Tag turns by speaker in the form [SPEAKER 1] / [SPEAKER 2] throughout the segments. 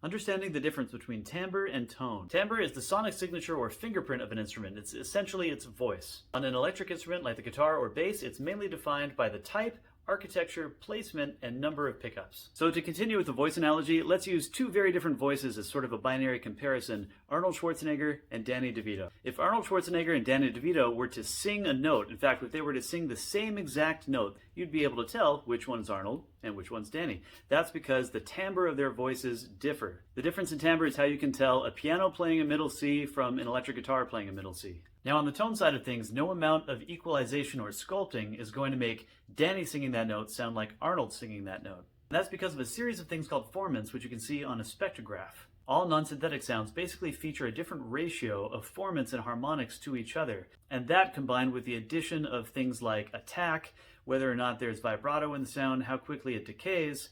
[SPEAKER 1] Understanding the difference between timbre and tone. Timbre is the sonic signature or fingerprint of an instrument. It's essentially its voice. On an electric instrument like the guitar or bass, it's mainly defined by the type, architecture, placement, and number of pickups. So to continue with the voice analogy, let's use two very different voices as sort of a binary comparison, Arnold Schwarzenegger and Danny DeVito. If Arnold Schwarzenegger and Danny DeVito were to sing a note, in fact, if they were to sing the same exact note, you'd be able to tell which one's Arnold and which one's Danny. That's because the timbre of their voices differ. The difference in timbre is how you can tell a piano playing a middle C from an electric guitar playing a middle C. Now on the tone side of things, no amount of equalization or sculpting is going to make Danny singing that note sound like Arnold singing that note. That's because of a series of things called formants, which you can see on a spectrograph. All non-synthetic sounds basically feature a different ratio of formants and harmonics to each other, and that combined with the addition of things like attack, whether or not there's vibrato in the sound, how quickly it decays,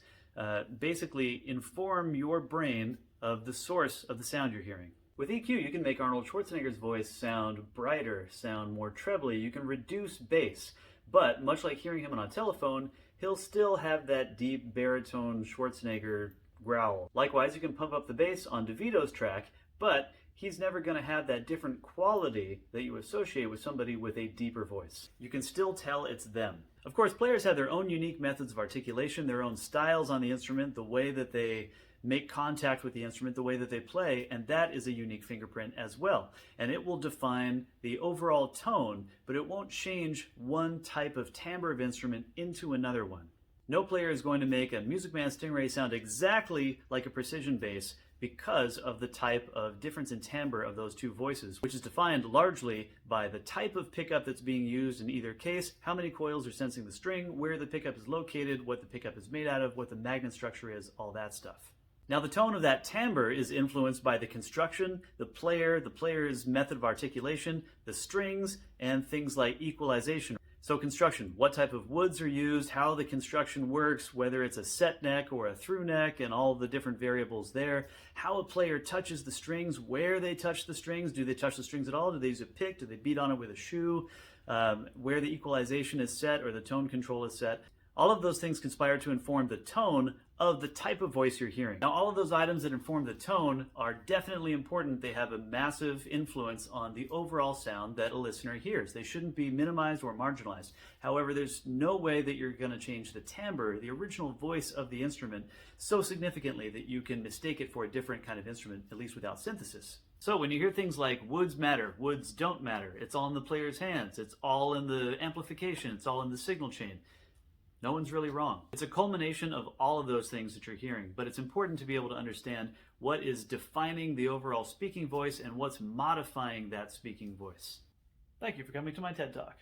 [SPEAKER 1] basically inform your brain of the source of the sound you're hearing. With EQ, you can make Arnold Schwarzenegger's voice sound brighter, sound more trebly. You can reduce bass, but much like hearing him on a telephone, he'll still have that deep baritone Schwarzenegger growl. Likewise, you can pump up the bass on DeVito's track, but he's never going to have that different quality that you associate with somebody with a deeper voice. You can still tell it's them. Of course, players have their own unique methods of articulation, their own styles on the instrument, the way that they make contact with the instrument, the way that they play, and that is a unique fingerprint as well. And it will define the overall tone, but it won't change one type of timbre of instrument into another one. No player is going to make a Music Man Stingray sound exactly like a precision bass because of the type of difference in timbre of those two voices, which is defined largely by the type of pickup that's being used in either case, how many coils are sensing the string, where the pickup is located, what the pickup is made out of, what the magnet structure is, all that stuff. Now the tone of that timbre is influenced by the construction, the player's method of articulation, the strings, and things like equalization. So construction, what type of woods are used, how the construction works, whether it's a set neck or a through neck and all the different variables there, how a player touches the strings, where they touch the strings, do they touch the strings at all, do they use a pick, do they beat on it with a shoe, where the equalization is set or the tone control is set. All of those things conspire to inform the tone of the type of voice you're hearing. Now, all of those items that inform the tone are definitely important. They have a massive influence on the overall sound that a listener hears. They shouldn't be minimized or marginalized. However, there's no way that you're going to change the timbre, the original voice of the instrument, so significantly that you can mistake it for a different kind of instrument, at least without synthesis. So when you hear things like woods matter, woods don't matter, it's all in the player's hands, it's all in the amplification, it's all in the signal chain, no one's really wrong. It's a culmination of all of those things that you're hearing, but it's important to be able to understand what is defining the overall speaking voice and what's modifying that speaking voice. Thank you for coming to my TED Talk.